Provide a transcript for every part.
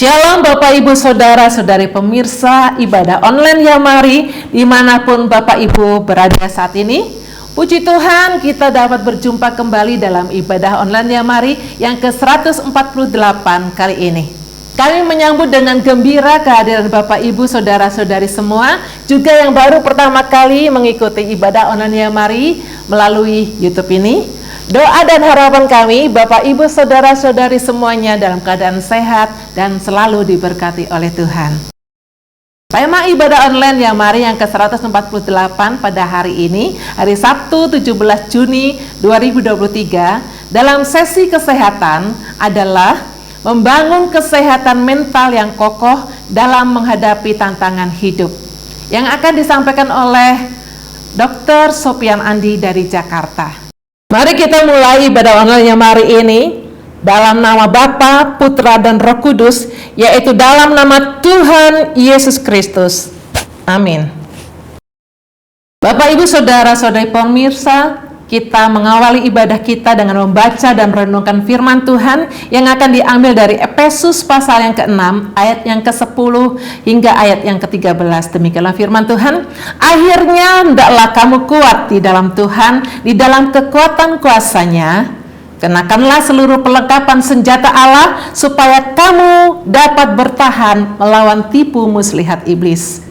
Shalom Bapak Ibu Saudara-saudari pemirsa ibadah online Yamari dimanapun Bapak Ibu berada saat ini. Puji Tuhan kita dapat berjumpa kembali dalam ibadah online Yamari yang ke-148 kali ini. Kami menyambut dengan gembira kehadiran Bapak Ibu Saudara-saudari semua, juga yang baru pertama kali mengikuti ibadah online Yamari melalui YouTube ini. Doa dan harapan kami, Bapak Ibu Saudara-saudari semuanya dalam keadaan sehat dan selalu diberkati oleh Tuhan. Tema ibadah online Yamari yang ke-148 pada hari ini, hari Sabtu 17 Juni 2023, dalam sesi kesehatan adalah membangun kesehatan mental yang kokoh dalam menghadapi tantangan hidup, yang akan disampaikan oleh Dr. Sopian Andi dari Jakarta. Mari kita mulai ibadah online Yamari ini dalam nama Bapa, Putra, dan Roh Kudus, yaitu dalam nama Tuhan Yesus Kristus. Amin. Bapak Ibu Saudara-saudari pemirsa, kita mengawali ibadah kita dengan membaca dan merenungkan firman Tuhan yang akan diambil dari Efesus pasal yang ke-6 ayat yang ke-10 hingga ayat yang ke-13. Demikianlah firman Tuhan. Akhirnya hendaklah kamu kuat di dalam Tuhan, di dalam kekuatan kuasa-Nya. Kenakanlah seluruh perlengkapan senjata Allah supaya kamu dapat bertahan melawan tipu muslihat iblis.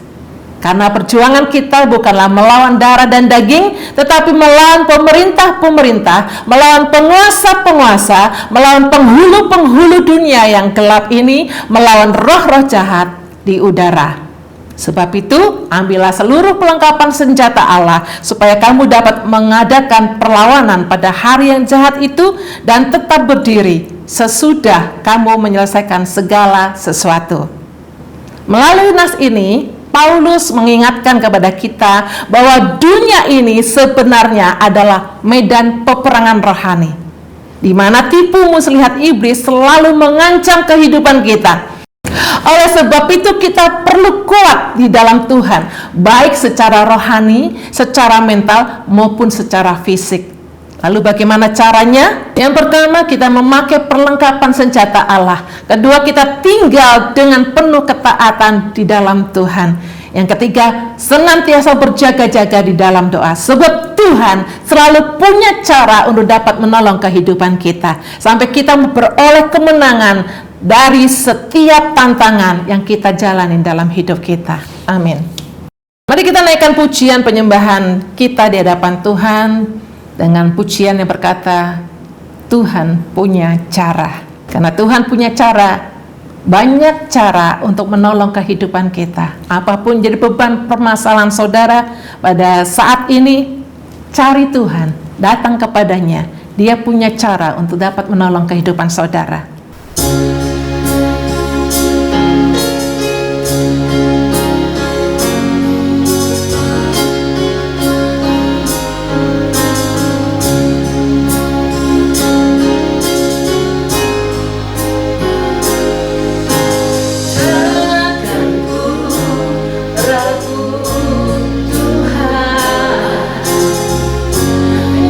Karena perjuangan kita bukanlah melawan darah dan daging, tetapi melawan pemerintah-pemerintah, melawan penguasa-penguasa, melawan penghulu-penghulu dunia yang gelap ini, melawan roh-roh jahat di udara. Sebab itu, ambillah seluruh perlengkapan senjata Allah, supaya kamu dapat mengadakan perlawanan pada hari yang jahat itu, dan tetap berdiri sesudah kamu menyelesaikan segala sesuatu. Melalui nas ini, Paulus mengingatkan kepada kita bahwa dunia ini sebenarnya adalah medan peperangan rohani, di mana tipu muslihat iblis selalu mengancam kehidupan kita. Oleh sebab itu kita perlu kuat di dalam Tuhan, baik secara rohani, secara mental, maupun secara fisik. Lalu bagaimana caranya? Yang pertama, kita memakai perlengkapan senjata Allah. Kedua, kita tinggal dengan penuh ketaatan di dalam Tuhan. Yang ketiga, senantiasa berjaga-jaga di dalam doa. Sebab Tuhan selalu punya cara untuk dapat menolong kehidupan kita, sampai kita beroleh kemenangan dari setiap tantangan yang kita jalani dalam hidup kita. Amin. Mari kita naikkan pujian penyembahan kita di hadapan Tuhan dengan pujian yang berkata, Tuhan punya cara. Karena Tuhan punya cara, banyak cara untuk menolong kehidupan kita. Apapun jadi beban permasalahan saudara pada saat ini, cari Tuhan, datang kepadanya. Dia punya cara untuk dapat menolong kehidupan saudara.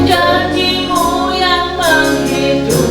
Janjimu yang menghidupkan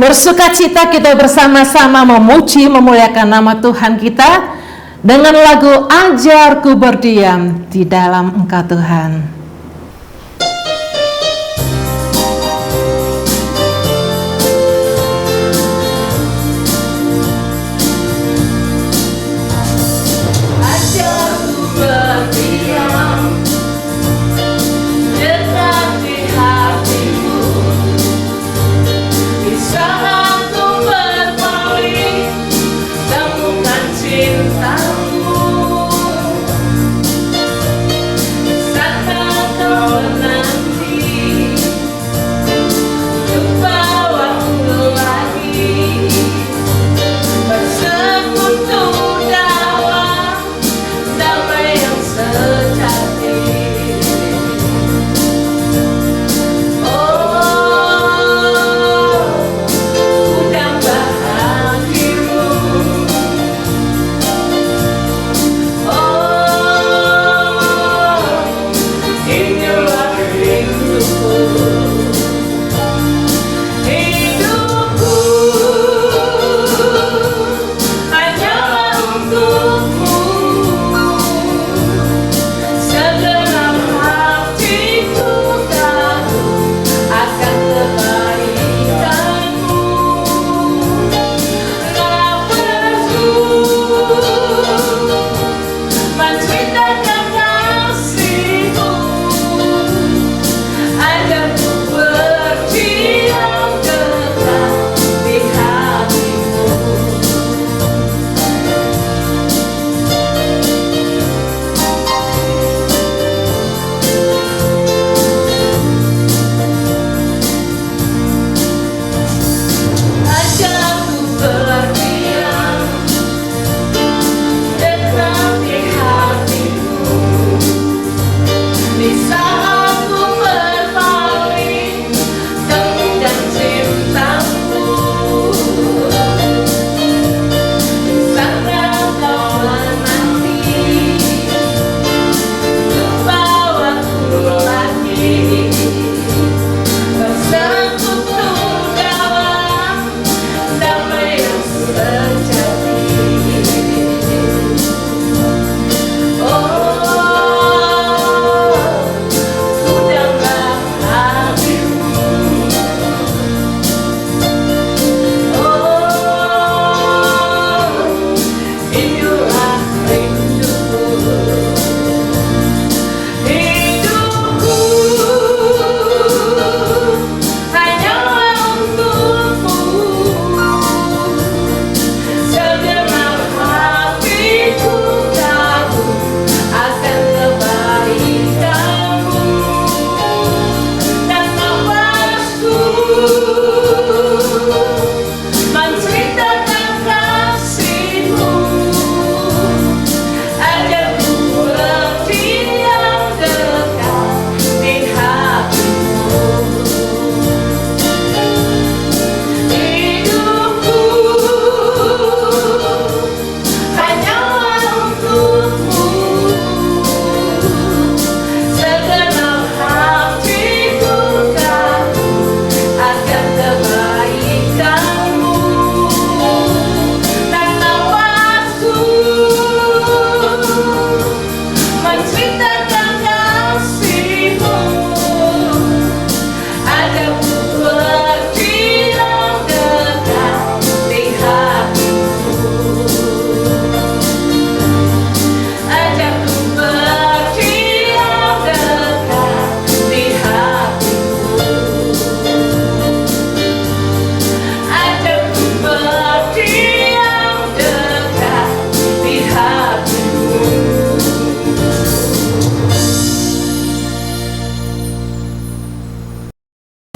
bersukacita kita bersama-sama memuji memuliakan nama Tuhan kita dengan lagu Ajarku Berdiam di Dalam Engkau Tuhan.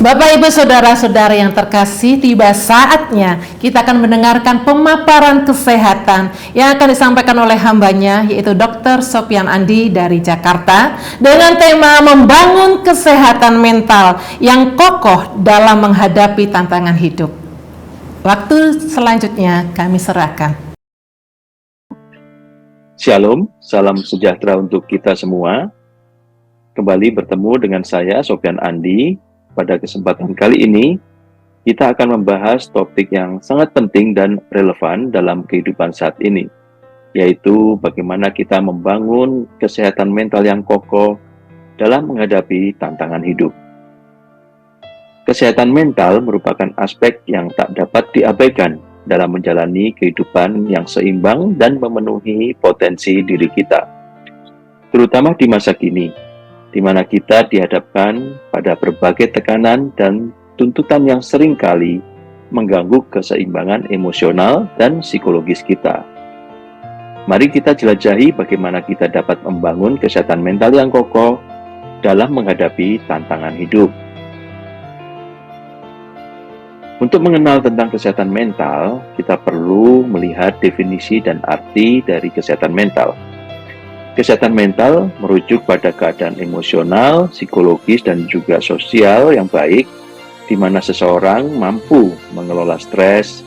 Bapak, Ibu, Saudara-saudara yang terkasih, tiba saatnya kita akan mendengarkan pemaparan kesehatan yang akan disampaikan oleh hambanya, yaitu Dr. Sopyan Andi dari Jakarta, dengan tema membangun kesehatan mental yang kokoh dalam menghadapi tantangan hidup. Waktu selanjutnya kami serahkan. Shalom, salam sejahtera untuk kita semua. Kembali bertemu dengan saya, Sopyan Andi. Pada kesempatan kali ini, kita akan membahas topik yang sangat penting dan relevan dalam kehidupan saat ini, yaitu bagaimana kita membangun kesehatan mental yang kokoh dalam menghadapi tantangan hidup. Kesehatan mental merupakan aspek yang tak dapat diabaikan dalam menjalani kehidupan yang seimbang dan memenuhi potensi diri kita, terutama di masa kini, di mana kita dihadapkan pada berbagai tekanan dan tuntutan yang seringkali mengganggu keseimbangan emosional dan psikologis kita. Mari kita jelajahi bagaimana kita dapat membangun kesehatan mental yang kokoh dalam menghadapi tantangan hidup. Untuk mengenal tentang kesehatan mental, kita perlu melihat definisi dan arti dari kesehatan mental. Kesehatan mental merujuk pada keadaan emosional, psikologis, dan juga sosial yang baik, di mana seseorang mampu mengelola stres,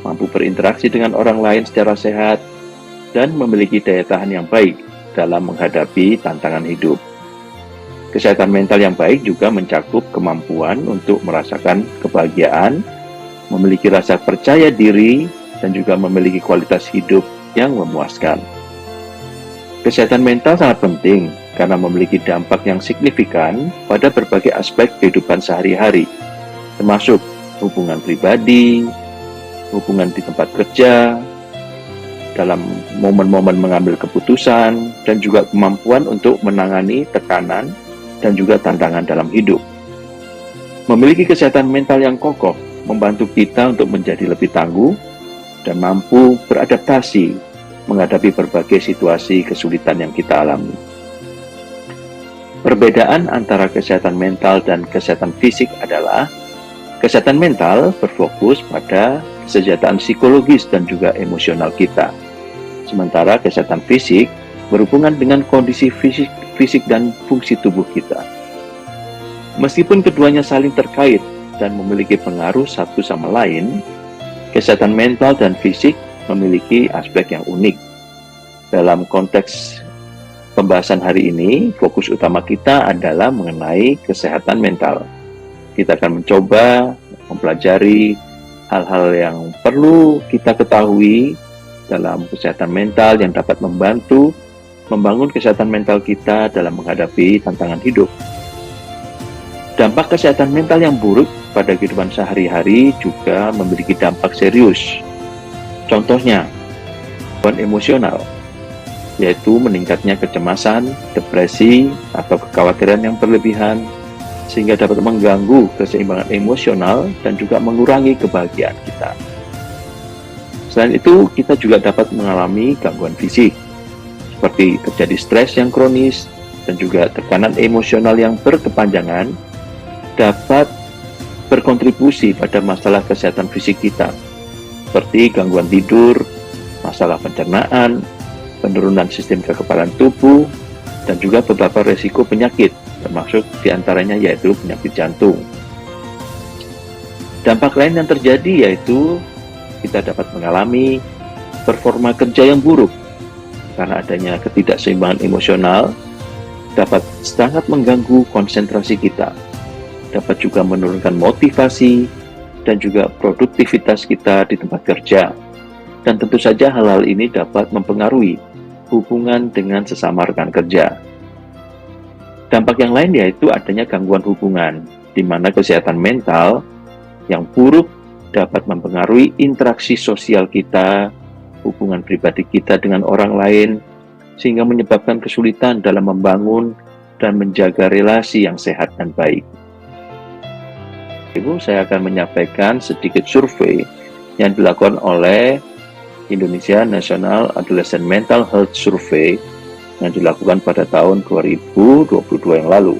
mampu berinteraksi dengan orang lain secara sehat, dan memiliki daya tahan yang baik dalam menghadapi tantangan hidup. Kesehatan mental yang baik juga mencakup kemampuan untuk merasakan kebahagiaan, memiliki rasa percaya diri, dan juga memiliki kualitas hidup yang memuaskan. Kesehatan mental sangat penting karena memiliki dampak yang signifikan pada berbagai aspek kehidupan sehari-hari, termasuk hubungan pribadi, hubungan di tempat kerja, dalam momen-momen mengambil keputusan, dan juga kemampuan untuk menangani tekanan dan juga tantangan dalam hidup. Memiliki kesehatan mental yang kokoh membantu kita untuk menjadi lebih tangguh dan mampu beradaptasi menghadapi berbagai situasi kesulitan yang kita alami. Perbedaan antara kesehatan mental dan kesehatan fisik adalah kesehatan mental berfokus pada kesejahteraan psikologis dan juga emosional kita. Sementara kesehatan fisik berhubungan dengan kondisi fisik dan fungsi tubuh kita. Meskipun keduanya saling terkait dan memiliki pengaruh satu sama lain, kesehatan mental dan fisik memiliki aspek yang unik. Dalam konteks pembahasan hari ini, fokus utama kita adalah mengenai kesehatan mental. Kita akan mencoba mempelajari hal-hal yang perlu kita ketahui dalam kesehatan mental yang dapat membantu membangun kesehatan mental kita dalam menghadapi tantangan hidup. Dampak kesehatan mental yang buruk pada kehidupan sehari-hari juga memiliki dampak serius. Contohnya, gangguan emosional, yaitu meningkatnya kecemasan, depresi, atau kekhawatiran yang berlebihan, sehingga dapat mengganggu keseimbangan emosional dan juga mengurangi kebahagiaan kita. Selain itu, kita juga dapat mengalami gangguan fisik, seperti terjadi stres yang kronis dan juga tekanan emosional yang berkepanjangan dapat berkontribusi pada masalah kesehatan fisik kita, seperti gangguan tidur, masalah pencernaan, penurunan sistem kekebalan tubuh, dan juga beberapa resiko penyakit, termasuk diantaranya yaitu penyakit jantung. Dampak lain yang terjadi yaitu kita dapat mengalami performa kerja yang buruk, karena adanya ketidakseimbangan emosional dapat sangat mengganggu konsentrasi kita, dapat juga menurunkan motivasi dan juga produktivitas kita di tempat kerja. Dan tentu saja hal-hal ini dapat mempengaruhi hubungan dengan sesama rekan kerja. Dampak yang lain yaitu adanya gangguan hubungan, di mana kesehatan mental yang buruk dapat mempengaruhi interaksi sosial kita, hubungan pribadi kita dengan orang lain, sehingga menyebabkan kesulitan dalam membangun dan menjaga relasi yang sehat dan baik. Ibu, saya akan menyampaikan sedikit survei yang dilakukan oleh Indonesia National Adolescent Mental Health Survey yang dilakukan pada tahun 2022 yang lalu.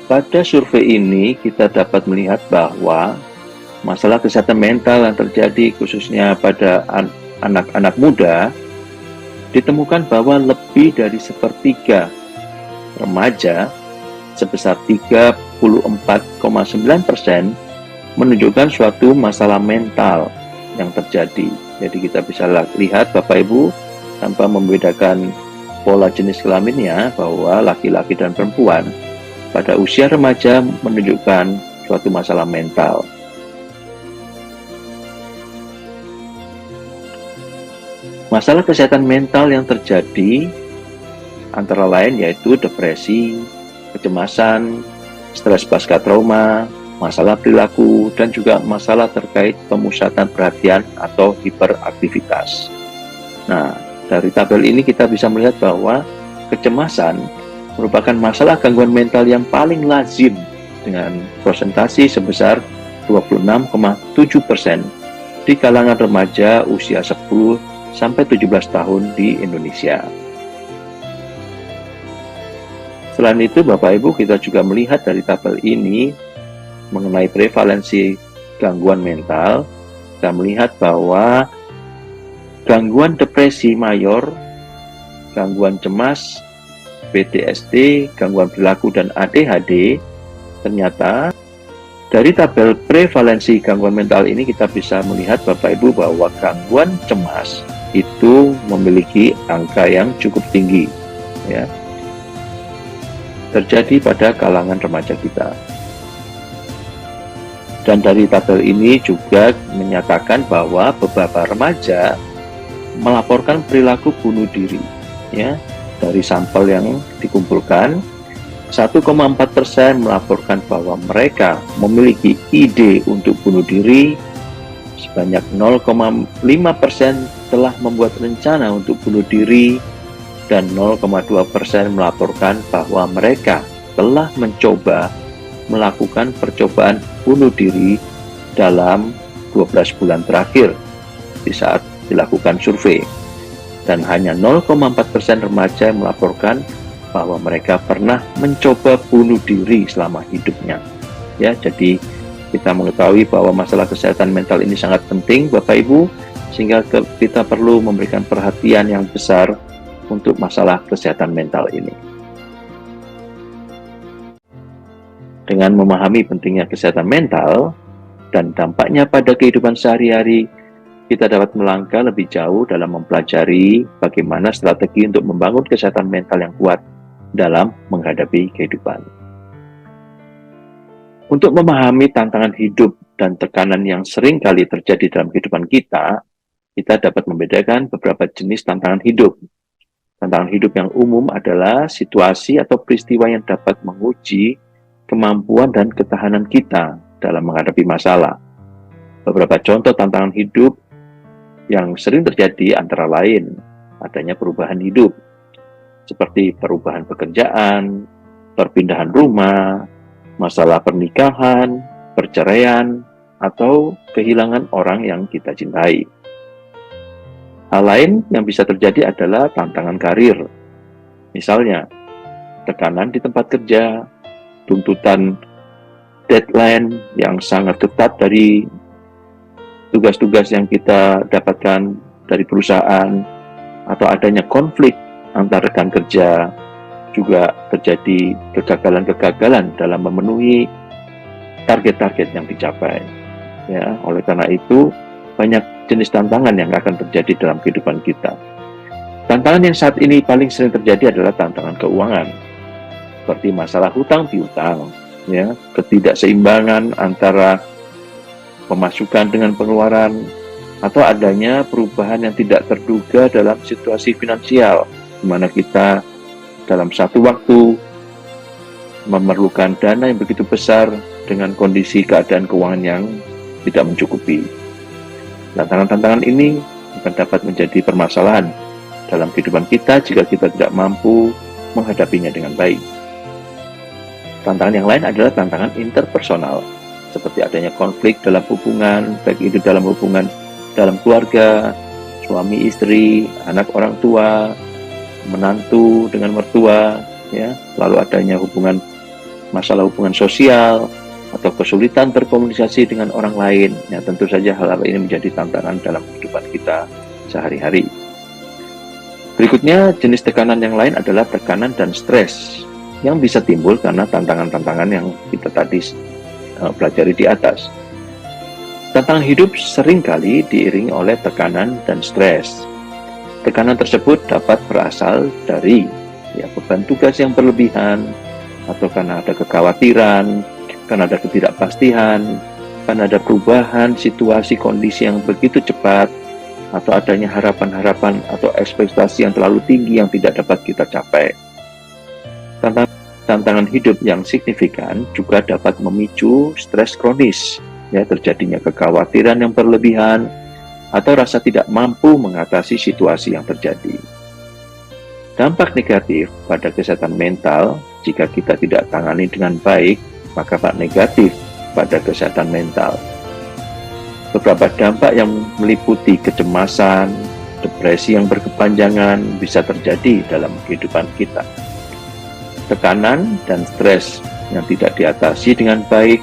Pada survei ini kita dapat melihat bahwa masalah kesehatan mental yang terjadi khususnya pada anak-anak muda ditemukan bahwa lebih dari sepertiga remaja sebesar 34,9% menunjukkan suatu masalah mental yang terjadi. Jadi kita bisa lihat Bapak Ibu tanpa membedakan pola jenis kelaminnya bahwa laki-laki dan perempuan pada usia remaja menunjukkan suatu masalah mental. Masalah kesehatan mental yang terjadi antara lain yaitu depresi, kecemasan, stres pasca trauma, masalah perilaku, dan juga masalah terkait pemusatan perhatian atau hiperaktivitas. Nah, dari tabel ini kita bisa melihat bahwa kecemasan merupakan masalah gangguan mental yang paling lazim dengan persentase sebesar 26,7% di kalangan remaja usia 10 sampai 17 tahun di Indonesia. Selain itu, Bapak Ibu, kita juga melihat dari tabel ini mengenai prevalensi gangguan mental. Kita melihat bahwa gangguan depresi mayor, gangguan cemas, PTSD, gangguan perilaku, dan ADHD, ternyata dari tabel prevalensi gangguan mental ini kita bisa melihat Bapak Ibu bahwa gangguan cemas itu memiliki angka yang cukup tinggi, ya, terjadi pada kalangan remaja kita. Dan dari tabel ini juga menyatakan bahwa beberapa remaja melaporkan perilaku bunuh diri, ya. Dari sampel yang dikumpulkan, 1,4% melaporkan bahwa mereka memiliki ide untuk bunuh diri, sebanyak 0,5% telah membuat rencana untuk bunuh diri, dan 0,2% melaporkan bahwa mereka telah mencoba melakukan percobaan bunuh diri dalam 12 bulan terakhir di saat dilakukan survei. Dan hanya 0,4% remaja melaporkan bahwa mereka pernah mencoba bunuh diri selama hidupnya. Ya, jadi kita mengetahui bahwa masalah kesehatan mental ini sangat penting, Bapak Ibu, sehingga kita perlu memberikan perhatian yang besar untuk masalah kesehatan mental ini. Dengan memahami pentingnya kesehatan mental dan dampaknya pada kehidupan sehari-hari, kita dapat melangkah lebih jauh dalam mempelajari bagaimana strategi untuk membangun kesehatan mental yang kuat dalam menghadapi kehidupan. Untuk memahami tantangan hidup dan tekanan yang sering kali terjadi dalam kehidupan kita dapat membedakan beberapa jenis tantangan hidup. Tantangan hidup yang umum adalah situasi atau peristiwa yang dapat menguji kemampuan dan ketahanan kita dalam menghadapi masalah. Beberapa contoh tantangan hidup yang sering terjadi antara lain adanya perubahan hidup, seperti perubahan pekerjaan, perpindahan rumah, masalah pernikahan, perceraian, atau kehilangan orang yang kita cintai. Hal lain yang bisa terjadi adalah tantangan karir. Misalnya, tekanan di tempat kerja, tuntutan deadline yang sangat ketat dari tugas-tugas yang kita dapatkan dari perusahaan, atau adanya konflik antar rekan kerja, juga terjadi kegagalan-kegagalan dalam memenuhi target-target yang dicapai. Ya, oleh karena itu, banyak jenis tantangan yang akan terjadi dalam kehidupan kita. Tantangan yang saat ini paling sering terjadi adalah tantangan keuangan, seperti masalah hutang piutang, ya, ketidakseimbangan antara pemasukan dengan pengeluaran, atau adanya perubahan yang tidak terduga dalam situasi finansial, di mana kita dalam satu waktu memerlukan dana yang begitu besar dengan kondisi keadaan keuangan yang tidak mencukupi. Tantangan-tantangan ini akan dapat menjadi permasalahan dalam kehidupan kita jika kita tidak mampu menghadapinya dengan baik. Tantangan yang lain adalah tantangan interpersonal, seperti adanya konflik dalam hubungan, baik itu dalam hubungan dalam keluarga, suami istri, anak orang tua, menantu dengan mertua, ya, lalu adanya masalah hubungan sosial, atau kesulitan berkomunikasi dengan orang lain. Ya, tentu saja hal-hal ini menjadi tantangan dalam kehidupan kita sehari-hari. Berikutnya, jenis tekanan yang lain adalah tekanan dan stres yang bisa timbul karena tantangan-tantangan yang kita tadi pelajari di atas. Tantangan hidup seringkali diiringi oleh tekanan dan stres. Tekanan tersebut dapat berasal dari beban tugas yang berlebihan, atau karena ada kekhawatiran, akan ada ketidakpastian, akan ada perubahan situasi kondisi yang begitu cepat, atau adanya harapan-harapan atau ekspektasi yang terlalu tinggi yang tidak dapat kita capai. Tantangan hidup yang signifikan juga dapat memicu stres kronis, ya, terjadinya kekhawatiran yang berlebihan atau rasa tidak mampu mengatasi situasi yang terjadi. Dampak negatif pada kesehatan mental jika kita tidak tangani dengan baik, maka dampak negatif pada kesehatan mental. Beberapa dampak yang meliputi kecemasan, depresi yang berkepanjangan bisa terjadi dalam kehidupan kita. Tekanan dan stres yang tidak diatasi dengan baik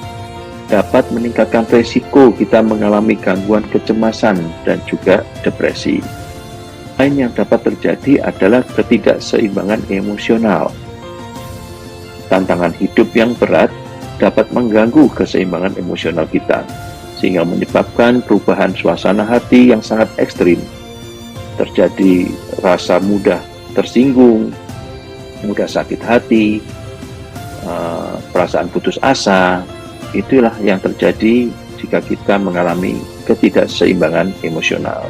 dapat meningkatkan resiko kita mengalami gangguan kecemasan dan juga depresi. Lain yang dapat terjadi adalah ketidakseimbangan emosional. Tantangan hidup yang berat dapat mengganggu keseimbangan emosional kita, sehingga menyebabkan perubahan suasana hati yang sangat ekstrim. Terjadi rasa mudah tersinggung, mudah sakit hati, perasaan putus asa. Itulah yang terjadi jika kita mengalami ketidakseimbangan emosional.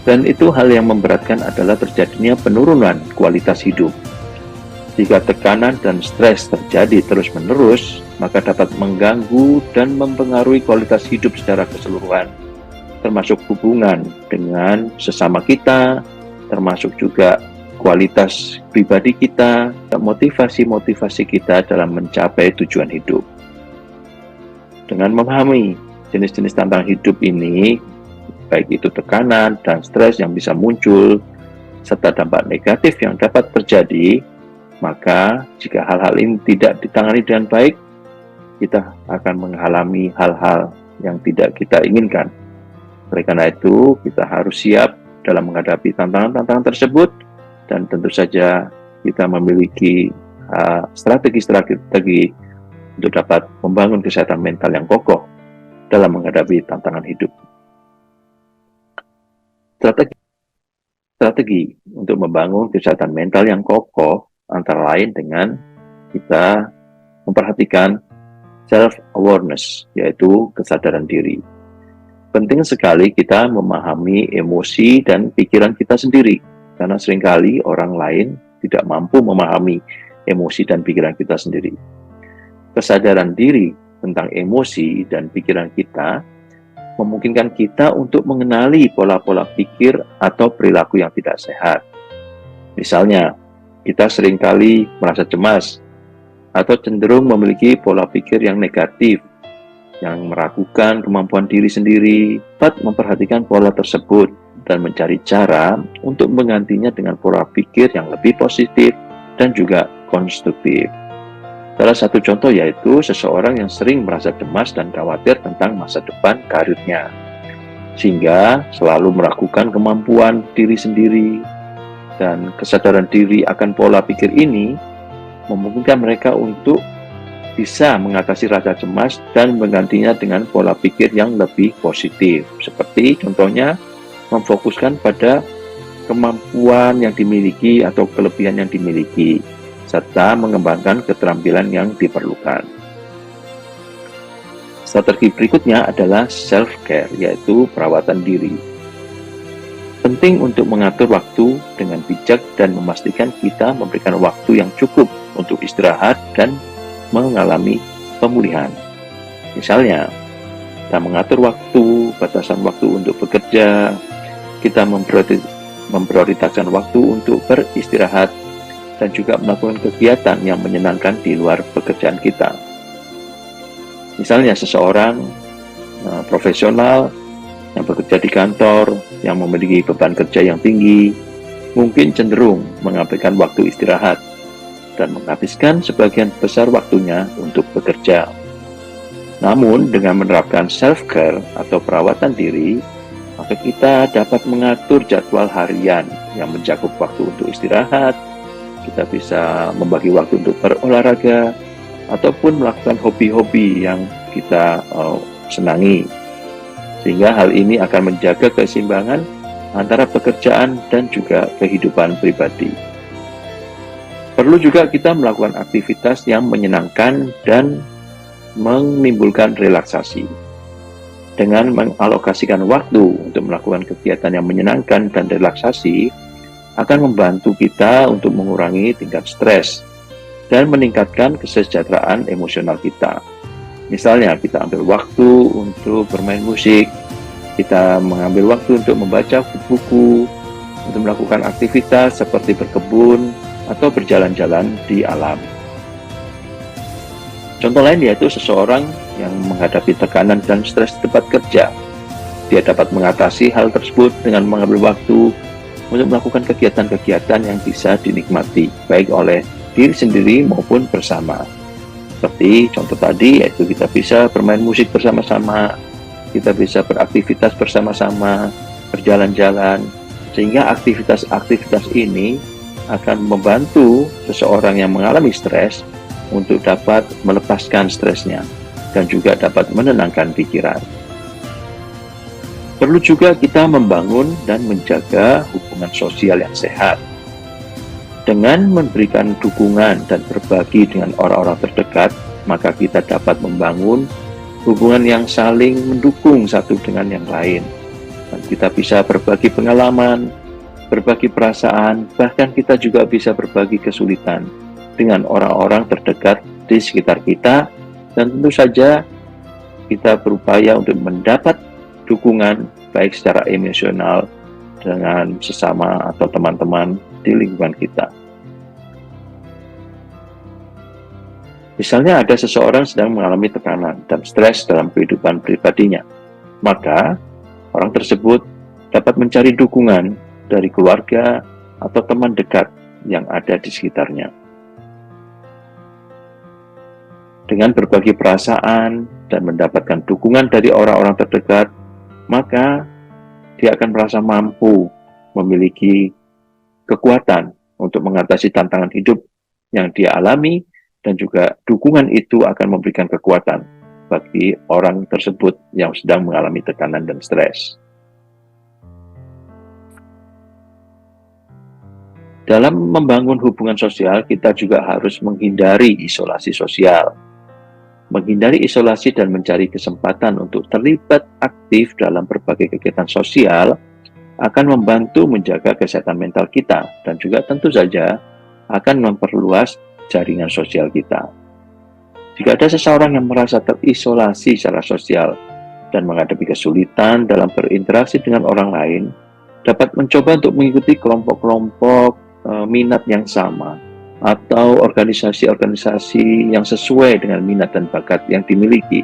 Dan itu hal yang memberatkan adalah terjadinya penurunan kualitas hidup. Jika tekanan dan stres terjadi terus-menerus, maka dapat mengganggu dan mempengaruhi kualitas hidup secara keseluruhan, termasuk hubungan dengan sesama kita, termasuk juga kualitas pribadi kita, motivasi-motivasi kita dalam mencapai tujuan hidup. Dengan memahami jenis-jenis tantangan hidup ini, baik itu tekanan dan stres yang bisa muncul, serta dampak negatif yang dapat terjadi, maka jika hal-hal ini tidak ditangani dengan baik, kita akan mengalami hal-hal yang tidak kita inginkan. Oleh karena itu, kita harus siap dalam menghadapi tantangan-tantangan tersebut, dan tentu saja kita memiliki strategi-strategi untuk dapat membangun kesehatan mental yang kokoh dalam menghadapi tantangan hidup. Strategi untuk membangun kesehatan mental yang kokoh antara lain dengan kita memperhatikan self-awareness, yaitu kesadaran diri. Penting sekali kita memahami emosi dan pikiran kita sendiri, karena seringkali orang lain tidak mampu memahami emosi dan pikiran kita sendiri. Kesadaran diri tentang emosi dan pikiran kita memungkinkan kita untuk mengenali pola-pola pikir atau perilaku yang tidak sehat. Misalnya, kita seringkali merasa cemas atau cenderung memiliki pola pikir yang negatif, yang meragukan kemampuan diri sendiri. Dapat memperhatikan pola tersebut dan mencari cara untuk menggantinya dengan pola pikir yang lebih positif dan juga konstruktif. Salah satu contoh yaitu seseorang yang sering merasa cemas dan khawatir tentang masa depan karirnya, sehingga selalu meragukan kemampuan diri sendiri. Dan kesadaran diri akan pola pikir ini memungkinkan mereka untuk bisa mengatasi rasa cemas dan menggantinya dengan pola pikir yang lebih positif. Seperti contohnya, memfokuskan pada kemampuan yang dimiliki atau kelebihan yang dimiliki, serta mengembangkan keterampilan yang diperlukan. Strategi berikutnya adalah self-care, yaitu perawatan diri. Penting untuk mengatur waktu dengan bijak dan memastikan kita memberikan waktu yang cukup untuk istirahat dan mengalami pemulihan. Misalnya, kita mengatur waktu, batasan waktu untuk bekerja, kita memprioritaskan waktu untuk beristirahat, dan juga melakukan kegiatan yang menyenangkan di luar pekerjaan kita. Misalnya seseorang profesional yang bekerja di kantor, yang memiliki beban kerja yang tinggi, mungkin cenderung mengabaikan waktu istirahat dan menghabiskan sebagian besar waktunya untuk bekerja. Namun dengan menerapkan self-care atau perawatan diri, maka kita dapat mengatur jadwal harian yang mencakup waktu untuk istirahat, kita bisa membagi waktu untuk berolahraga, ataupun melakukan hobi-hobi yang kita senangi. Sehingga hal ini akan menjaga keseimbangan antara pekerjaan dan juga kehidupan pribadi. Perlu juga kita melakukan aktivitas yang menyenangkan dan menimbulkan relaksasi. Dengan mengalokasikan waktu untuk melakukan kegiatan yang menyenangkan dan relaksasi, akan membantu kita untuk mengurangi tingkat stres dan meningkatkan kesejahteraan emosional kita. Misalnya, kita ambil waktu untuk bermain musik, kita mengambil waktu untuk membaca buku, untuk melakukan aktivitas seperti berkebun atau berjalan-jalan di alam. Contoh lain yaitu seseorang yang menghadapi tekanan dan stres di tempat kerja. Dia dapat mengatasi hal tersebut dengan mengambil waktu untuk melakukan kegiatan-kegiatan yang bisa dinikmati, baik oleh diri sendiri maupun bersama. Seperti contoh tadi, yaitu kita bisa bermain musik bersama-sama, kita bisa beraktivitas bersama-sama, berjalan-jalan, sehingga aktivitas-aktivitas ini akan membantu seseorang yang mengalami stres untuk dapat melepaskan stresnya dan juga dapat menenangkan pikiran. Perlu juga kita membangun dan menjaga hubungan sosial yang sehat. Dengan memberikan dukungan dan berbagi dengan orang-orang terdekat, maka kita dapat membangun hubungan yang saling mendukung satu dengan yang lain. Dan kita bisa berbagi pengalaman, berbagi perasaan, bahkan kita juga bisa berbagi kesulitan dengan orang-orang terdekat di sekitar kita, dan tentu saja kita berupaya untuk mendapat dukungan baik secara emosional dengan sesama atau teman-teman di lingkungan kita. Misalnya ada seseorang sedang mengalami tekanan dan stres dalam kehidupan pribadinya, maka orang tersebut dapat mencari dukungan dari keluarga atau teman dekat yang ada di sekitarnya. Dengan berbagi perasaan dan mendapatkan dukungan dari orang-orang terdekat, maka dia akan merasa mampu memiliki kekuatan untuk mengatasi tantangan hidup yang dia alami, dan juga dukungan itu akan memberikan kekuatan bagi orang tersebut yang sedang mengalami tekanan dan stres. Dalam membangun hubungan sosial, kita juga harus menghindari isolasi sosial. Menghindari isolasi dan mencari kesempatan untuk terlibat aktif dalam berbagai kegiatan sosial akan membantu menjaga kesehatan mental kita dan juga tentu saja akan memperluas jaringan sosial kita. Jika ada seseorang yang merasa terisolasi secara sosial dan menghadapi kesulitan dalam berinteraksi dengan orang lain, dapat mencoba untuk mengikuti kelompok-kelompok minat yang sama atau organisasi-organisasi yang sesuai dengan minat dan bakat yang dimiliki.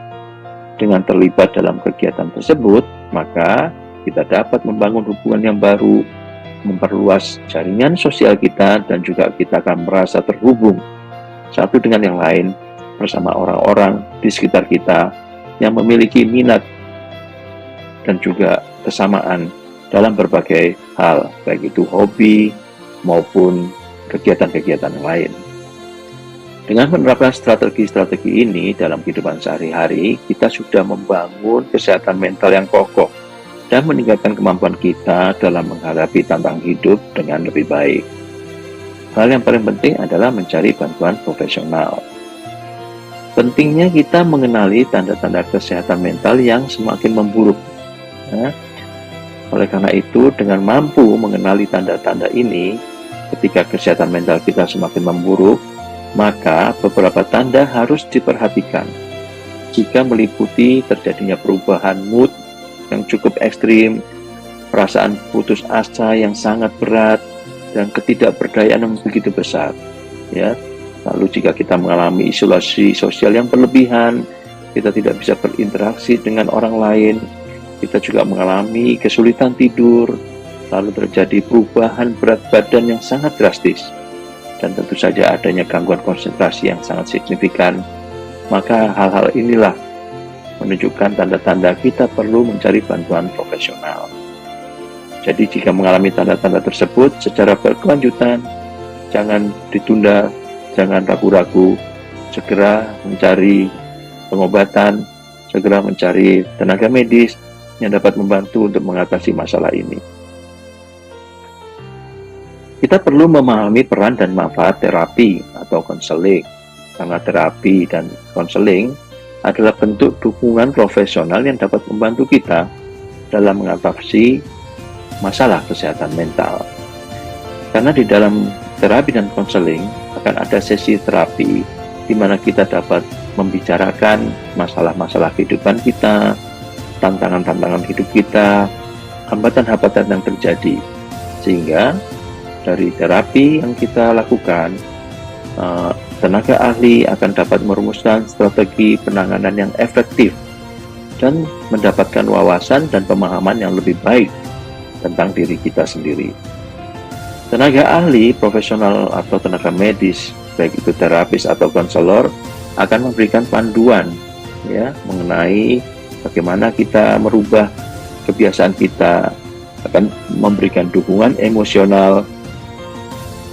Dengan terlibat dalam kegiatan tersebut, maka kita dapat membangun hubungan yang baru, memperluas jaringan sosial kita, dan juga kita akan merasa terhubung satu dengan yang lain bersama orang-orang di sekitar kita yang memiliki minat dan juga kesamaan dalam berbagai hal, baik itu hobi maupun kegiatan-kegiatan yang lain. Dengan menerapkan strategi-strategi ini dalam kehidupan sehari-hari, kita sudah membangun kesehatan mental yang kokoh dan meningkatkan kemampuan kita dalam menghadapi tantangan hidup dengan lebih baik. Hal yang paling penting adalah mencari bantuan profesional. Pentingnya kita mengenali tanda-tanda kesehatan mental yang semakin memburuk. Oleh karena itu, dengan mampu mengenali tanda-tanda ini, ketika kesehatan mental kita semakin memburuk, maka beberapa tanda harus diperhatikan. Jika meliputi terjadinya perubahan mood yang cukup ekstrim, perasaan putus asa yang sangat berat, dan ketidakberdayaan yang begitu besar. Lalu jika kita mengalami isolasi sosial yang berlebihan, kita tidak bisa berinteraksi dengan orang lain, kita juga mengalami kesulitan tidur, lalu terjadi perubahan berat badan yang sangat drastis, dan tentu saja adanya gangguan konsentrasi yang sangat signifikan, maka hal-hal inilah menunjukkan tanda-tanda kita perlu mencari bantuan profesional. Jadi jika mengalami tanda-tanda tersebut secara berkelanjutan, jangan ditunda, jangan ragu-ragu, segera mencari pengobatan, segera mencari tenaga medis yang dapat membantu untuk mengatasi masalah ini. Kita perlu memahami peran dan manfaat terapi atau konseling, karena terapi dan konseling adalah bentuk dukungan profesional yang dapat membantu kita dalam mengatasi masalah kesehatan mental. Karena di dalam terapi dan konseling akan ada sesi terapi di mana kita dapat membicarakan masalah-masalah kehidupan kita, tantangan-tantangan hidup kita, hambatan-hambatan yang terjadi. Sehingga dari terapi yang kita lakukan, tenaga ahli akan dapat merumuskan strategi penanganan yang efektif dan mendapatkan wawasan dan pemahaman yang lebih baik tentang diri kita sendiri. Tenaga ahli, profesional atau tenaga medis, baik itu terapis atau konselor, akan memberikan panduan ya mengenai bagaimana kita merubah kebiasaan kita, akan memberikan dukungan emosional,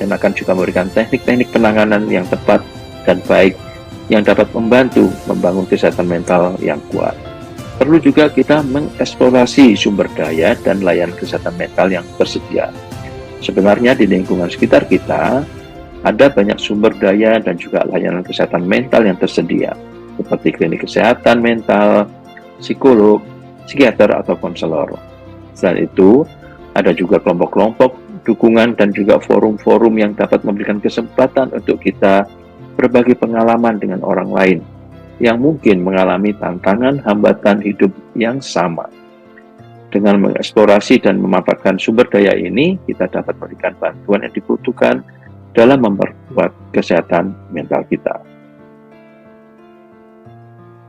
dan akan juga memberikan teknik-teknik penanganan yang tepat dan baik yang dapat membantu membangun kesehatan mental yang kuat. Perlu juga kita mengeksplorasi sumber daya dan layanan kesehatan mental yang tersedia. Sebenarnya di lingkungan sekitar kita ada banyak sumber daya dan juga layanan kesehatan mental yang tersedia, seperti klinik kesehatan mental, psikolog, psikiater, atau konselor. Selain itu, ada juga kelompok-kelompok dukungan dan juga forum-forum yang dapat memberikan kesempatan untuk kita berbagi pengalaman dengan orang lain yang mungkin mengalami tantangan hambatan hidup yang sama. Dengan mengeksplorasi dan memanfaatkan sumber daya ini, kita dapat memberikan bantuan yang dibutuhkan dalam memperkuat kesehatan mental kita.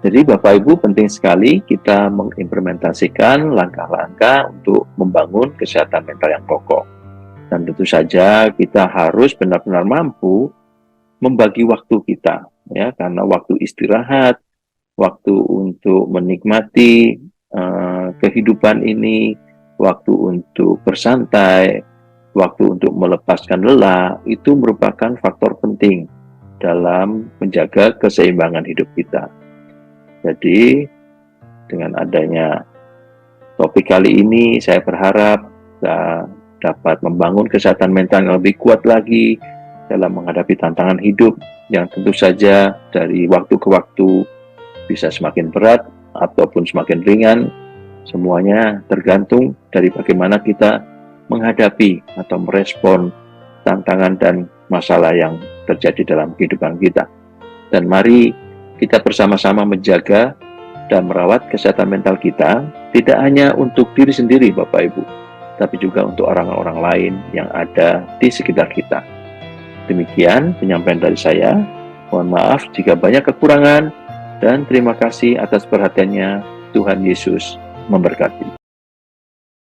Jadi Bapak Ibu, penting sekali kita mengimplementasikan langkah-langkah untuk membangun kesehatan mental yang kokoh. Dan tentu saja kita harus benar-benar mampu membagi waktu kita, ya, karena waktu istirahat, waktu untuk menikmati kehidupan ini, waktu untuk bersantai, waktu untuk melepaskan lelah, itu merupakan faktor penting dalam menjaga keseimbangan hidup kita. Jadi, dengan adanya topik kali ini, saya berharap kita dapat membangun kesehatan mental yang lebih kuat lagi dalam menghadapi tantangan hidup yang tentu saja dari waktu ke waktu bisa semakin berat ataupun semakin ringan. Semuanya tergantung dari bagaimana kita menghadapi atau merespon tantangan dan masalah yang terjadi dalam kehidupan kita. Dan mari kita bersama-sama menjaga dan merawat kesehatan mental kita, tidak hanya untuk diri sendiri Bapak Ibu, tapi juga untuk orang-orang lain yang ada di sekitar kita. Demikian penyampaian dari saya. Mohon maaf jika banyak kekurangan, dan terima kasih atas perhatiannya. Tuhan Yesus memberkati.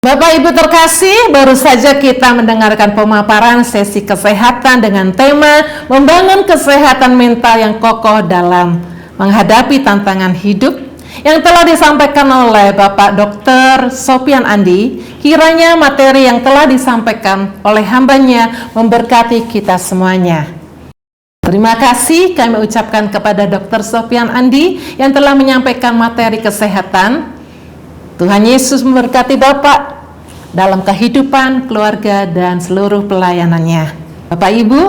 Bapak Ibu terkasih, baru saja kita mendengarkan pemaparan sesi kesehatan dengan tema membangun kesehatan mental yang kokoh dalam menghadapi tantangan hidup yang telah disampaikan oleh Bapak Dr. Sopyan Andi. Kiranya materi yang telah disampaikan oleh hambanya memberkati kita semuanya. Terima kasih kami ucapkan kepada Dr. Sopyan Andi yang telah menyampaikan materi kesehatan. Tuhan Yesus memberkati Bapak dalam kehidupan, keluarga, dan seluruh pelayanannya. Bapak Ibu,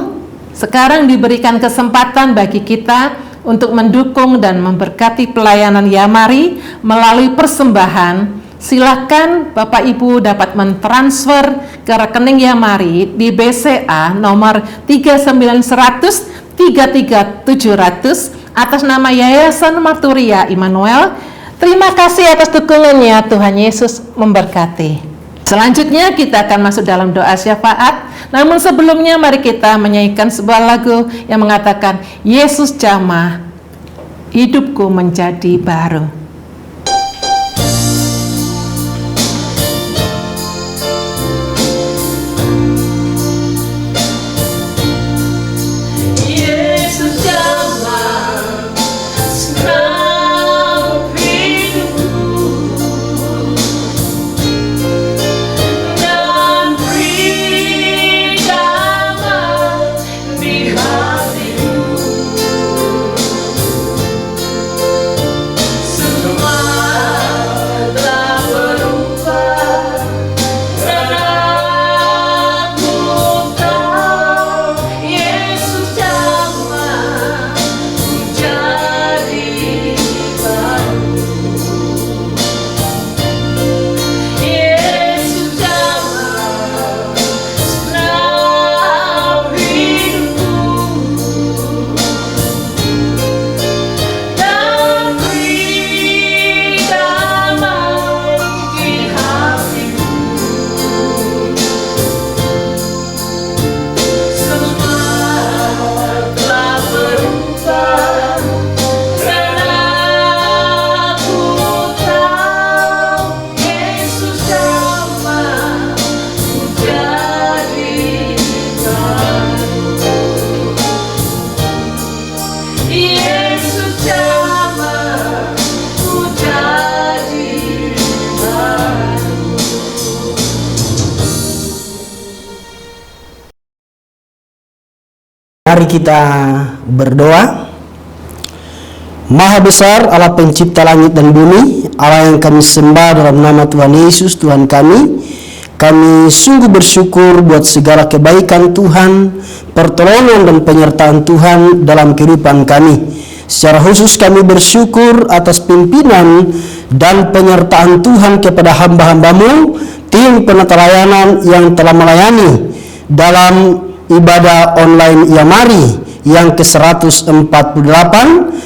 sekarang diberikan kesempatan bagi kita untuk mendukung dan memberkati pelayanan Yamari melalui persembahan. Silakan Bapak Ibu dapat mentransfer ke rekening Yamari di BCA nomor 39100 33700 atas nama Yayasan Marturia Immanuel. Terima kasih atas dukungannya. Tuhan Yesus memberkati. Selanjutnya kita akan masuk dalam doa syafaat. Namun sebelumnya mari kita menyanyikan sebuah lagu yang mengatakan, Yesus jamah, hidupku menjadi baru. So Mari kita berdoa. Maha besar Allah pencipta langit dan bumi, Allah yang kami sembah dalam nama Tuhan Yesus Tuhan kami sungguh bersyukur buat segala kebaikan Tuhan, pertolongan dan penyertaan Tuhan dalam kehidupan kami. Secara khusus kami bersyukur atas pimpinan dan penyertaan Tuhan kepada hamba-hamba-Mu, tim penata layanan yang telah melayani dalam ibadah online Yamari yang ke-148.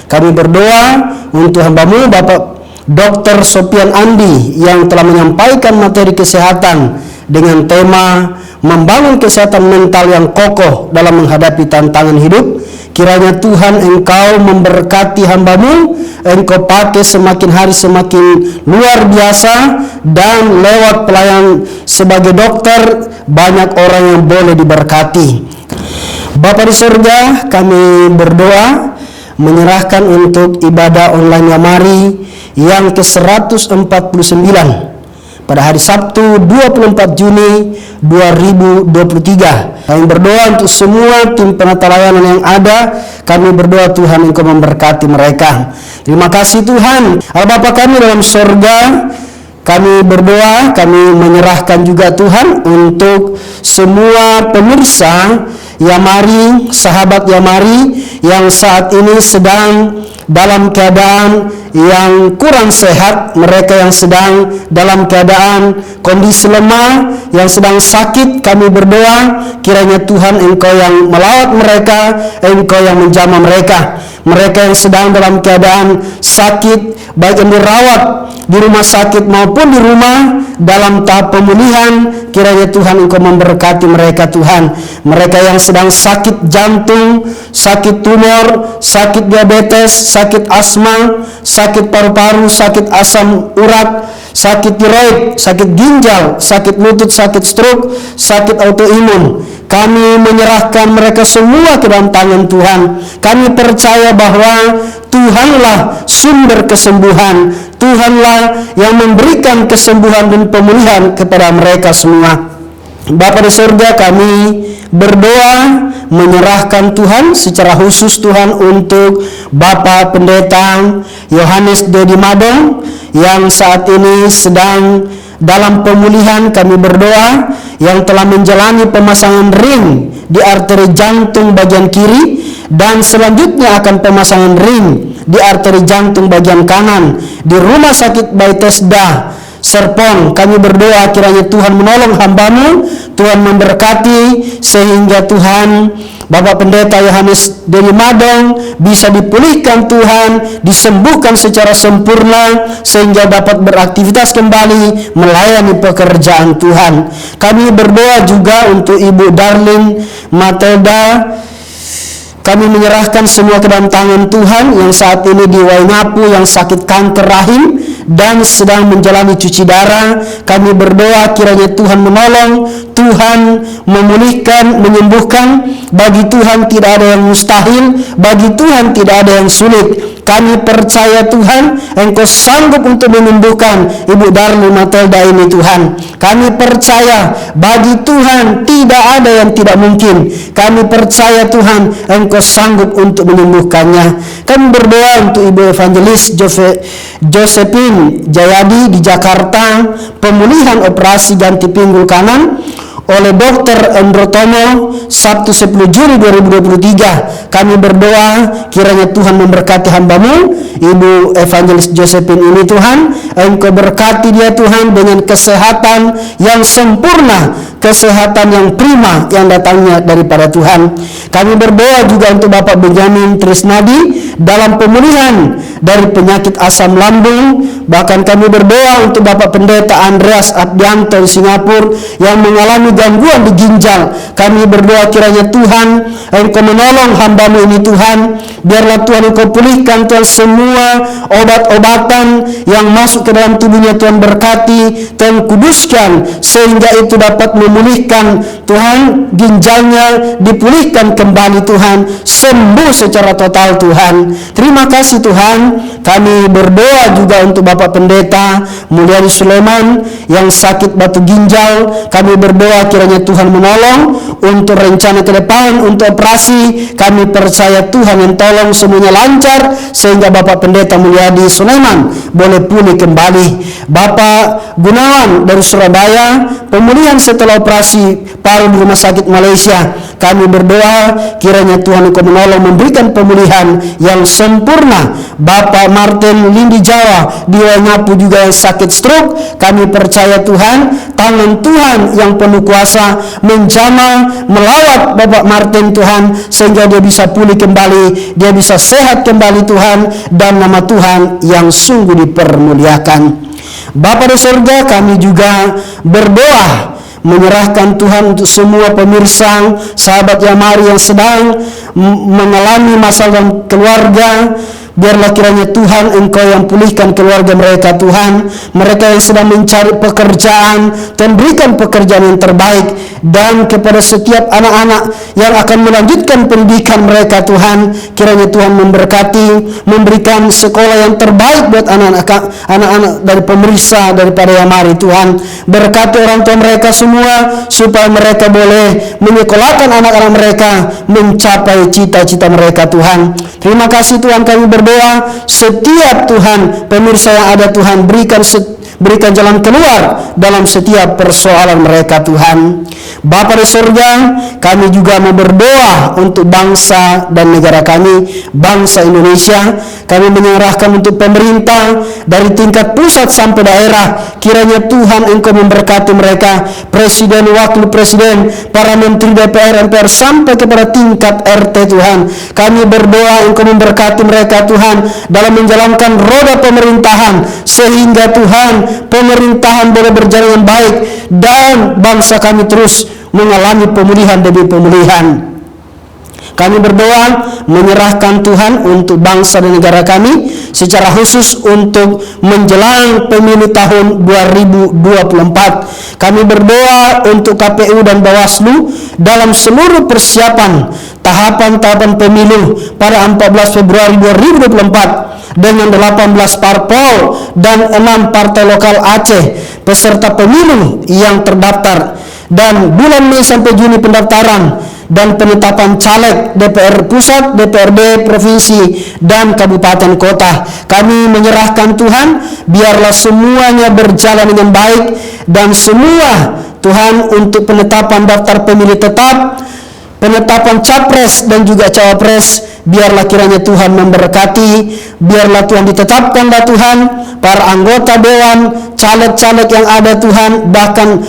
Kami berdoa untuk hamba-Mu Bapak Dr. Sopian Andi yang telah menyampaikan materi kesehatan dengan tema membangun kesehatan mental yang kokoh dalam menghadapi tantangan hidup. Kiranya Tuhan Engkau memberkati hamba-Mu, Engkau pakai semakin hari semakin luar biasa, dan lewat pelayan sebagai dokter banyak orang yang boleh diberkati. Bapa di surga, kami berdoa menyerahkan untuk ibadah online Yamari yang ke-149 pada hari Sabtu 24 Juni 2023. Kami berdoa untuk semua tim penata layanan yang ada. Kami berdoa Tuhan Engkau memberkati mereka. Terima kasih Tuhan. Allah Bapa kami dalam surga, kami berdoa, kami menyerahkan juga Tuhan untuk semua pemirsa Yamari, sahabat Yamari yang saat ini sedang dalam keadaan yang kurang sehat, mereka yang sedang dalam keadaan kondisi lemah, yang sedang sakit. Kami berdoa kiranya Tuhan Engkau yang melawat mereka, Engkau yang menjamah mereka. Mereka yang sedang dalam keadaan sakit, baik yang dirawat di rumah sakit maupun di rumah dalam tahap pemulihan, kiranya Tuhan Engkau memberkati mereka Tuhan. Mereka yang sedang sakit jantung, sakit tumor, sakit diabetes, sakit asma, sakit paru-paru, sakit asam urat, sakit tiroid, sakit ginjal, sakit lutut, sakit stroke, sakit autoimun. Kami menyerahkan mereka semua ke dalam tangan Tuhan. Kami percaya bahwa Tuhanlah sumber kesembuhan. Tuhanlah yang memberikan kesembuhan dan pemulihan kepada mereka semua. Bapa di surga, kami berdoa menyerahkan Tuhan secara khusus Tuhan untuk Bapak Pendeta Yohanes Dedi Madong yang saat ini sedang dalam pemulihan. Kami berdoa yang telah menjalani pemasangan ring di arteri jantung bagian kiri dan selanjutnya akan pemasangan ring di arteri jantung bagian kanan di Rumah Sakit Bethesda Serpong. Kami berdoa kiranya Tuhan menolong hamba-Mu, Tuhan memberkati sehingga Tuhan Bapak Pendeta Yohanes Dedi Madong bisa dipulihkan Tuhan, disembuhkan secara sempurna sehingga dapat beraktivitas kembali melayani pekerjaan Tuhan. Kami berdoa juga untuk Ibu Darling Matilda. Kami menyerahkan semua ke dalam tangan Tuhan yang saat ini di Waingapu yang sakit kanker rahim dan sedang menjalani cuci darah. Kami berdoa kiranya Tuhan menolong, Tuhan memulihkan, menyembuhkan. Bagi Tuhan tidak ada yang mustahil, bagi Tuhan tidak ada yang sulit. Kami percaya Tuhan Engkau sanggup untuk menyembuhkan Ibu Darling Matilda ini Tuhan. Kami percaya bagi Tuhan tidak ada yang tidak mungkin. Kami percaya Tuhan Engkau sanggup untuk menyembuhkannya. Kami berdoa untuk Ibu Evangelis Josephine Jayadi di Jakarta, pemulihan operasi ganti pinggul kanan oleh Dr. Endrotomo Sabtu 10 Juli 2023. Kami berdoa kiranya Tuhan memberkati hamba-Mu Ibu Evangelis Josephine ini Tuhan. Engkau berkati dia Tuhan dengan kesehatan yang sempurna, kesehatan yang prima yang datangnya daripada Tuhan. Kami berdoa juga untuk Bapak Benjamin Trisnadi dalam pemulihan dari penyakit asam lambung. Bahkan kami berdoa untuk Bapak Pendeta Andreas Abdianto di Singapura yang mengalami gangguan di ginjal. Kami berdoa kiranya Tuhan Engkau menolong hamba-Mu ini Tuhan. Biarlah Tuhan Engkau pulihkan Tuhan semua obat-obatan yang masuk ke dalam tubuhnya. Tuhan berkati, Tuhan kuduskan sehingga itu dapat memulihkan Tuhan, ginjalnya dipulihkan kembali Tuhan, sembuh secara total Tuhan. Terima kasih Tuhan. Kami berdoa juga untuk Bapak Pendeta Mulyadi Sulaiman yang sakit batu ginjal. Kami berdoa berdoa kiranya Tuhan menolong untuk rencana ke depan, untuk operasi. Kami percaya Tuhan yang tolong semuanya lancar, sehingga Bapak Pendeta Mulyadi Sulaiman boleh pulih kembali. Bapak Gunawan dari Surabaya, pemulihan setelah operasi paru di Rumah Sakit Malaysia. Kami berdoa kiranya Tuhan Engkau menolong, memberikan pemulihan yang sempurna. Bapak Martin Lindi Jawa di Waingapu juga yang sakit stroke, kami percaya Tuhan, tangan Tuhan yang penuh kuasa menjamah melawat Bapak Martin Tuhan, sehingga dia bisa pulih kembali, dia bisa sehat kembali Tuhan, dan nama Tuhan yang sungguh dipermuliakan. Bapa di surga, kami juga berdoa menyerahkan Tuhan untuk semua pemirsa, sahabat Yamari yang sedang mengalami masalah dalam keluarga. Biarlah kiranya Tuhan Engkau yang pulihkan keluarga mereka Tuhan. Mereka yang sedang mencari pekerjaan, Tuhan berikan pekerjaan yang terbaik. Dan kepada setiap anak-anak yang akan melanjutkan pendidikan mereka Tuhan, kiranya Tuhan memberkati, memberikan sekolah yang terbaik buat anak-anak dari pemirsa daripada Yamari Tuhan. Berkati orang tua mereka semua, supaya mereka boleh menyekolahkan anak-anak mereka mencapai cita-cita mereka Tuhan. Terima kasih Tuhan, kami berdoa setiap Tuhan pemirsa yang ada Tuhan, berikan jalan keluar dalam setiap persoalan mereka Tuhan. Bapa di surga, kami juga mau berdoa untuk bangsa dan negara kami, bangsa Indonesia. Kami menyerahkan untuk pemerintah dari tingkat pusat sampai daerah. Kiranya Tuhan Engkau memberkati mereka, presiden, wakil presiden, para menteri DPR, MPR, sampai kepada tingkat RT Tuhan. Kami berdoa Engkau memberkati mereka Tuhan dalam menjalankan roda pemerintahan, sehingga Tuhan pemerintahan boleh berjalan dengan baik dan bangsa kami terus mengalami pemulihan demi pemulihan. Kami berdoa menyerahkan Tuhan untuk bangsa dan negara kami, secara khusus untuk menjelang pemilu tahun 2024. Kami berdoa untuk KPU dan Bawaslu dalam seluruh persiapan tahapan-tahapan pemilu pada 14 Februari 2024 dengan 18 parpol dan 6 partai lokal Aceh peserta pemilu yang terdaftar, dan bulan Mei sampai Juni pendaftaran dan penetapan caleg DPR pusat, DPRD provinsi dan kabupaten kota. Kami menyerahkan Tuhan, biarlah semuanya berjalan dengan baik, dan semua Tuhan untuk penetapan daftar pemilih tetap, penetapan capres dan juga cawapres, biarlah kiranya Tuhan memberkati, biarlah Tuhan ditetapkanlah Tuhan para anggota dewan, caleg-caleg yang ada Tuhan, bahkan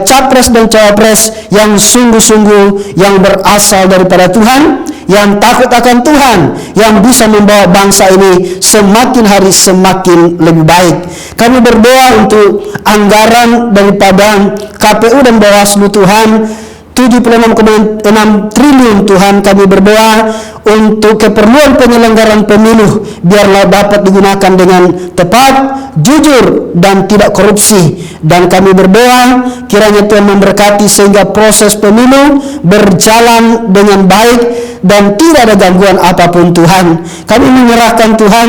capres dan cawapres yang sungguh-sungguh yang berasal daripada Tuhan, yang takut akan Tuhan, yang bisa membawa bangsa ini semakin hari semakin lebih baik. Kami berdoa untuk anggaran daripada KPU dan Bawaslu Tuhan, 76,6 triliun Tuhan. Kami berdoa untuk keperluan penyelenggaraan pemilu, biarlah dapat digunakan dengan tepat, jujur, dan tidak korupsi. Dan kami berdoa kiranya Tuhan memberkati sehingga proses pemilu berjalan dengan baik dan tidak ada gangguan apapun Tuhan. Kami menyerahkan Tuhan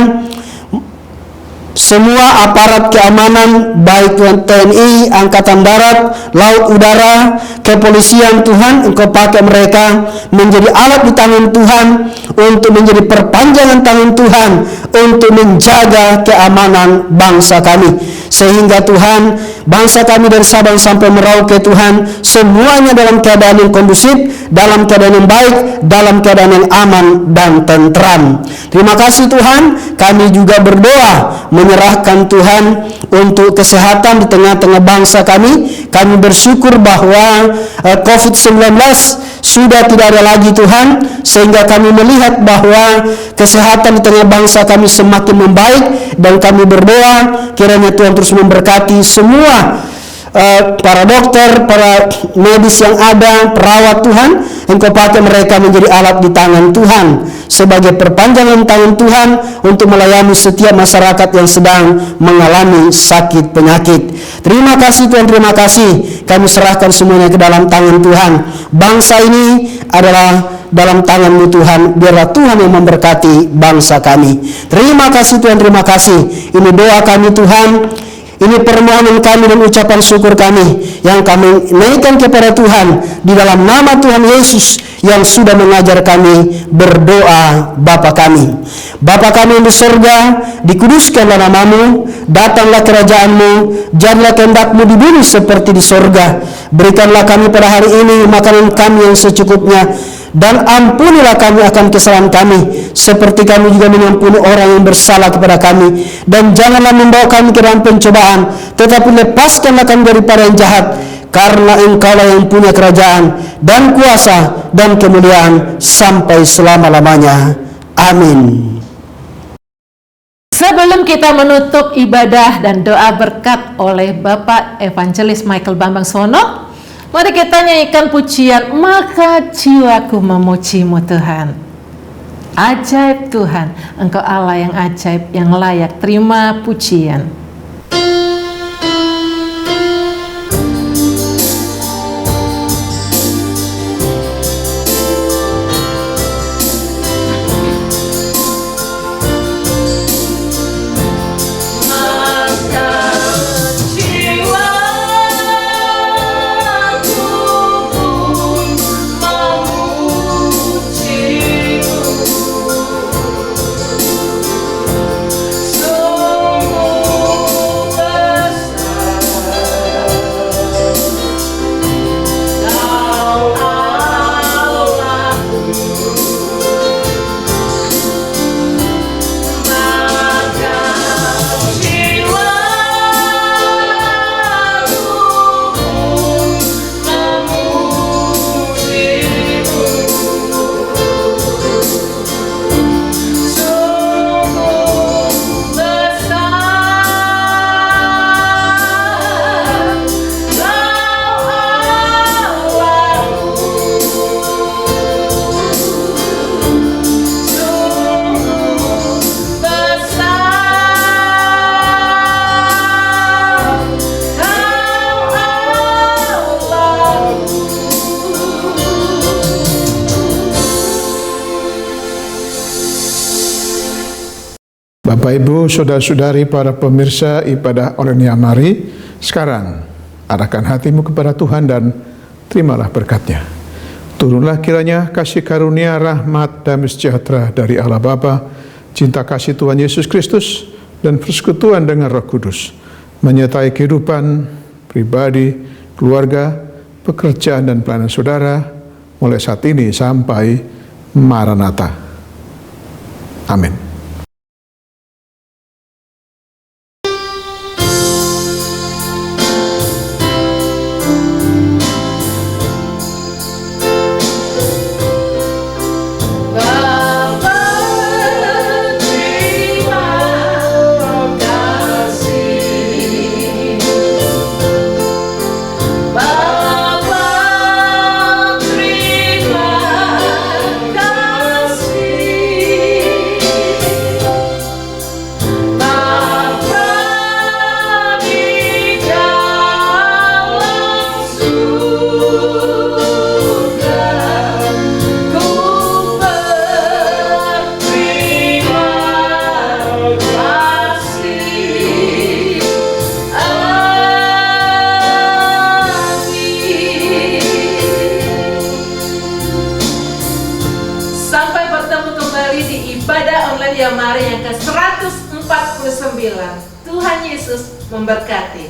semua aparat keamanan, baik Tuhan TNI, Angkatan Darat, Laut, Udara, kepolisian Tuhan, Engkau pakai mereka menjadi alat di tangan Tuhan, untuk menjadi perpanjangan tangan Tuhan, untuk menjaga keamanan bangsa kami. Sehingga Tuhan, bangsa kami dari Sabang sampai Merauke Tuhan, semuanya dalam keadaan yang kondusif, dalam keadaan yang baik, dalam keadaan yang aman dan tentram. Terima kasih Tuhan. Kami juga berdoa menyerahkan Tuhan untuk kesehatan di tengah-tengah bangsa kami. Kami bersyukur bahwa COVID-19 sudah tidak ada lagi Tuhan, sehingga kami melihat bahwa kesehatan di tengah bangsa kami semakin membaik, dan kami berdoa kiranya Tuhan terus memberkati semua para dokter, para medis yang ada, perawat Tuhan. Engkau pakai mereka menjadi alat di tangan Tuhan, sebagai perpanjangan tangan Tuhan untuk melayani setiap masyarakat yang sedang mengalami sakit penyakit. Terima kasih Tuhan, terima kasih. Kami serahkan semuanya ke dalam tangan Tuhan. Bangsa ini adalah dalam tangan-Mu Tuhan. Biarlah Tuhan yang memberkati bangsa kami. Terima kasih Tuhan, terima kasih. Ini doa kami Tuhan. Ini permohonan kami dan ucapan syukur kami yang kami naikkan kepada Tuhan di dalam nama Tuhan Yesus yang sudah mengajar kami berdoa. Bapa kami. Bapa kami yang di surga, dikuduskanlah namamu, datanglah kerajaanmu, jadilah kehendak-mu di bumi seperti di surga. Berikanlah kami pada hari ini makanan kami yang secukupnya, dan ampunilah kami akan kesalahan kami, seperti kami juga mengampuni orang yang bersalah kepada kami. Dan janganlah membawa kami ke dalam pencobaan, tetapi lepaskanlah kami daripada yang jahat, karena Engkaulah yang punya kerajaan dan kuasa dan kemuliaan sampai selama-lamanya. Amin. Sebelum kita menutup ibadah dan doa berkat oleh Bapak Evangelis Michael Bambang Sono, mari kita nyanyikan pujian Maka Jiwaku Memujimu Tuhan. Ajaib Tuhan, Engkau Allah yang ajaib, yang layak terima pujian. Bapak Ibu, saudara-saudari, para pemirsa ibadah Ornia Mari, sekarang arahkan hatimu kepada Tuhan dan terimalah berkat-Nya. Turunlah kiranya kasih karunia, rahmat, damai sejahtera dari Allah Bapa, cinta kasih Tuhan Yesus Kristus, dan persekutuan dengan Roh Kudus menyertai kehidupan pribadi, keluarga, pekerjaan, dan pelayanan saudara mulai saat ini sampai Maranatha. Amin. Mari yang ke-149. Tuhan Yesus memberkati.